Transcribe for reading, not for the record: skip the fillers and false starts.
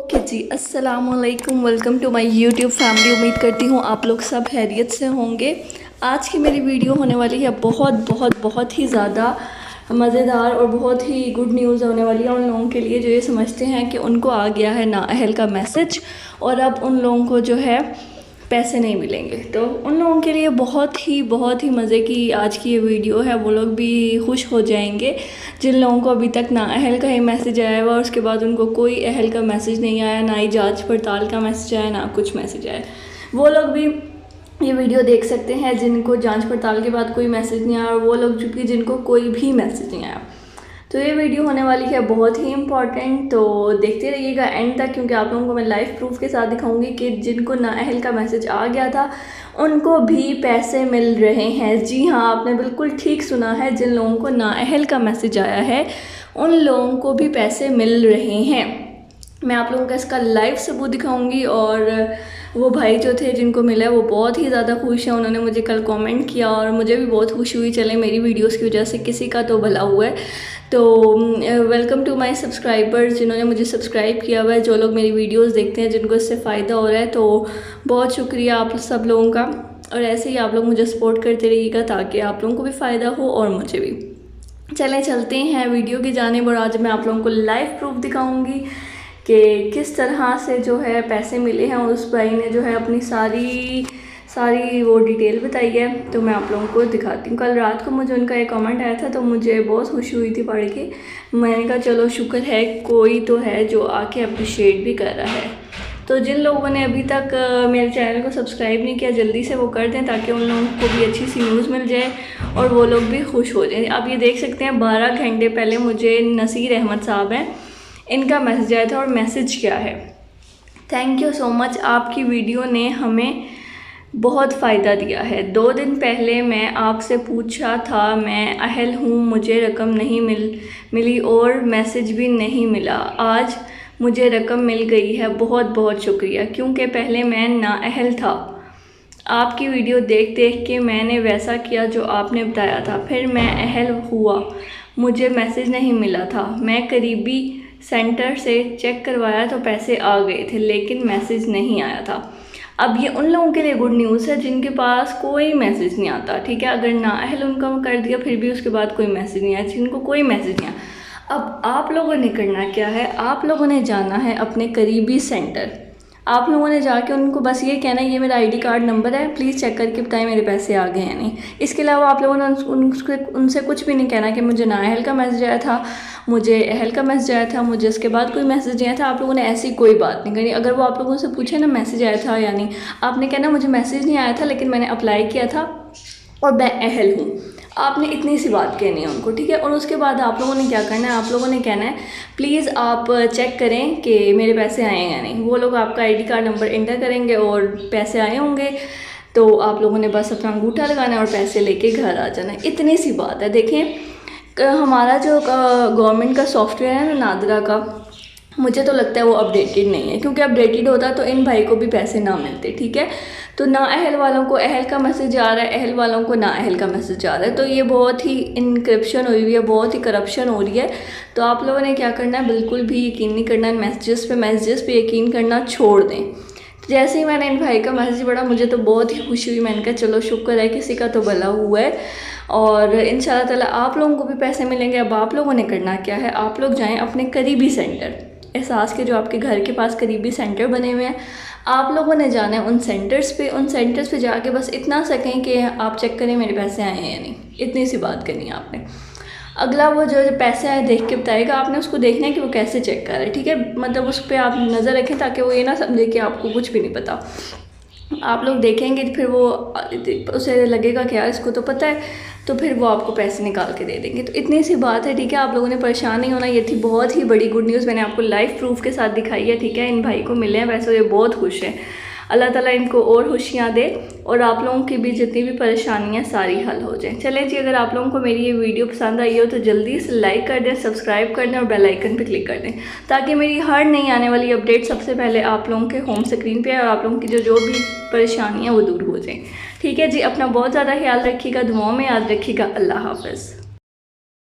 Okay जी, अस्सलाम वालेकुम। Welcome to my YouTube family. उम्मीद करती हूँ आप लोग सब खैरियत से होंगे। आज की मेरी वीडियो होने वाली है बहुत ही ज़्यादा मज़ेदार और बहुत ही गुड न्यूज़ होने वाली है उन लोगों के लिए जो ये समझते हैं कि उनको आ गया है नाअहल का मैसेज और अब उन लोगों को जो है पैसे नहीं मिलेंगे। तो उन लोगों के लिए बहुत ही मज़े की आज की ये वीडियो है। वो लोग भी खुश हो जाएंगे जिन लोगों को अभी तक नाअहल का ही मैसेज आया हुआ और उसके बाद उनको कोई अहल का मैसेज नहीं आया, ना ही जांच पड़ताल का मैसेज आया, ना कुछ मैसेज आया। वो लोग भी ये वीडियो देख सकते हैं जिनको जांच पड़ताल के बाद कोई मैसेज नहीं आया और वो लोग चूँकि जिनको कोई भी मैसेज नहीं आया। तो ये वीडियो होने वाली है बहुत ही इम्पॉर्टेंट, तो देखते रहिएगा एंड तक, क्योंकि आप लोगों को मैं लाइव प्रूफ के साथ दिखाऊंगी कि जिनको नाअहल का मैसेज आ गया था उनको भी पैसे मिल रहे हैं। जी हाँ, आपने बिल्कुल ठीक सुना है, जिन लोगों को नाअहल का मैसेज आया है उन लोगों को भी पैसे मिल रहे हैं। मैं आप लोगों का इसका लाइव सबूत दिखाऊंगी। और वो भाई जो थे जिनको मिला वो बहुत ही ज़्यादा खुश हैं। उन्होंने मुझे कल कमेंट किया और मुझे भी बहुत खुशी हुई। चले मेरी वीडियोस की वजह से किसी का तो भला हुआ है। तो वेलकम टू माय सब्सक्राइबर्स जिन्होंने मुझे सब्सक्राइब किया हुआ है, जो लोग मेरी वीडियोस देखते हैं जिनको इससे फ़ायदा हो रहा है, तो बहुत शुक्रिया आप सब लोगों का। और ऐसे ही आप लोग मुझे सपोर्ट करते रहिएगा ताकि आप लोगों को भी फ़ायदा हो और मुझे भी। चलें चलते हैं वीडियो की जानिब और आज मैं आप लोगों को लाइव प्रूफ दिखाऊंगी कि किस तरह से जो है पैसे मिले हैं। उस भाई ने जो है अपनी सारी वो डिटेल बताई है, तो मैं आप लोगों को दिखाती हूँ। कल रात को मुझे उनका एक कमेंट आया था तो मुझे बहुत खुशी हुई थी पढ़ के। मैंने कहा चलो शुक्र है कोई तो है जो आके अप्रिशिएट भी कर रहा है। तो जिन लोगों ने अभी तक मेरे चैनल को सब्सक्राइब नहीं किया जल्दी से वो कर दें ताकि उन लोगों को भी अच्छी सी न्यूज़ मिल जाए और वो लोग भी खुश हो जाएं। आप ये देख सकते हैं 12 घंटे पहले मुझे नसीर अहमद साहब हैं, इनका मैसेज आया था। और मैसेज क्या है, थैंक यू सो मच, आपकी वीडियो ने हमें बहुत फ़ायदा दिया है। 2 दिन पहले मैं आपसे पूछा था, मैं अहल हूँ, मुझे रकम नहीं मिली और मैसेज भी नहीं मिला। आज मुझे रकम मिल गई है, बहुत शुक्रिया, क्योंकि पहले मैं नाअहल था। आपकी वीडियो देख के मैंने वैसा किया जो आपने बताया था, फिर मैं अहल हुआ, मुझे मैसेज नहीं मिला था। मैं करीबी सेंटर से चेक करवाया तो पैसे आ गए थे लेकिन मैसेज नहीं आया था। अब ये उन लोगों के लिए गुड न्यूज़ है जिनके पास कोई मैसेज नहीं आता, ठीक है। अगर नाअहल उनका कर दिया फिर भी उसके बाद कोई मैसेज नहीं आया, जिनको कोई मैसेज नहीं आया। अब आप लोगों ने करना क्या है, आप लोगों ने जाना है अपने करीबी सेंटर। आप लोगों ने जाके उनको बस ये कहना है ये मेरा आईडी कार्ड नंबर है, प्लीज़ चेक करके बताएं मेरे पैसे आ गए हैं नहीं। इसके अलावा आप लोगों ने उनसे कुछ भी नहीं कहना कि मुझे नाअहल का मैसेज आया था, मुझे अहल का मैसेज आया था, मुझे इसके बाद कोई मैसेज नहीं आया था। आप लोगों ने ऐसी कोई बात नहीं करनी। अगर वो आप लोगों से पूछे ना मैसेज आया था या नहीं, आपने कहना मुझे मैसेज नहीं आया था लेकिन मैंने अप्लाई किया था और मैं अहल हूँ। आपने इतनी सी बात कहनी है उनको, ठीक है। और उसके बाद आप लोगों ने क्या करना है, आप लोगों ने कहना है प्लीज़ आप चेक करें कि मेरे पैसे आए हैं या नहीं। वो लोग आपका आईडी कार्ड नंबर इंटर करेंगे और पैसे आए होंगे, तो आप लोगों ने बस अपना अंगूठा लगाना है और पैसे लेके घर आ जाना है। इतनी सी बात है। देखें हमारा जो गवर्नमेंट का सॉफ्टवेयर है ना नादरा का, मुझे तो लगता है वो अपडेटेड नहीं है, क्योंकि अपडेटेड होता तो इन भाई को भी पैसे ना मिलते, ठीक है। तो नाअहल वालों को अहल का मैसेज आ रहा है, अहल वालों को नाअहल का मैसेज आ रहा है। तो ये बहुत ही इनक्रप्शन हुई हुई है, बहुत ही करप्शन हो रही है। तो आप लोगों ने क्या करना है, बिल्कुल भी यकीन नहीं करना, मैसेजेस पे यकीन करना छोड़ दें। जैसे ही मैंने इन भाई का मैसेज पढ़ा मुझे तो बहुत ही खुशी हुई। मैंने कहा चलो शुक्र है किसी का तो भला हुआ है और इंशाल्लाह ताला आप लोगों को भी पैसे मिलेंगे। अब आप लोगों ने करना क्या है, आप लोग जाएं अपने करीबी सेंटर, एहसास के जो आपके घर के पास करीबी सेंटर बने हुए हैं, आप लोगों ने जाना है उन सेंटर्स पे जाके बस इतना सकें कि आप चेक करें मेरे पैसे आए हैं या नहीं। इतनी सी बात करनी है आपने। अगला वो जो पैसे आए देख के बताएगा, आपने उसको देखना है कि वो कैसे चेक कर रहा है, ठीक है। मतलब उस पर आप नज़र रखें ताकि वो ये ना समझे कि आपको कुछ भी नहीं पता। आप लोग देखेंगे फिर वो उसे लगेगा कि यार इसको तो पता है, तो फिर वो आपको पैसे निकाल के दे देंगे। तो इतनी सी बात है, ठीक है। आप लोगों ने परेशान नहीं होना। ये थी बहुत ही बड़ी गुड न्यूज़, मैंने आपको लाइव प्रूफ के साथ दिखाई है, ठीक है। इन भाई को मिले हैं वैसे, ये बहुत खुश है। अल्लाह ताला इनको और खुशियाँ दे और आप लोगों की भी जितनी भी परेशानियाँ सारी हल हो जाएं। चलें जी, अगर आप लोगों को मेरी ये वीडियो पसंद आई हो तो जल्दी से लाइक कर दें, सब्सक्राइब कर दें और बेल आइकन पे क्लिक कर दें ताकि मेरी हर नई आने वाली अपडेट सबसे पहले आप लोगों के होम स्क्रीन पे आए और आप लोगों की जो भी परेशानियाँ वो दूर हो जाएँ, ठीक है जी। अपना बहुत ज़्यादा ख्याल रखिएगा, दुआओं में याद रखिएगा। अल्लाह हाफ़िज़।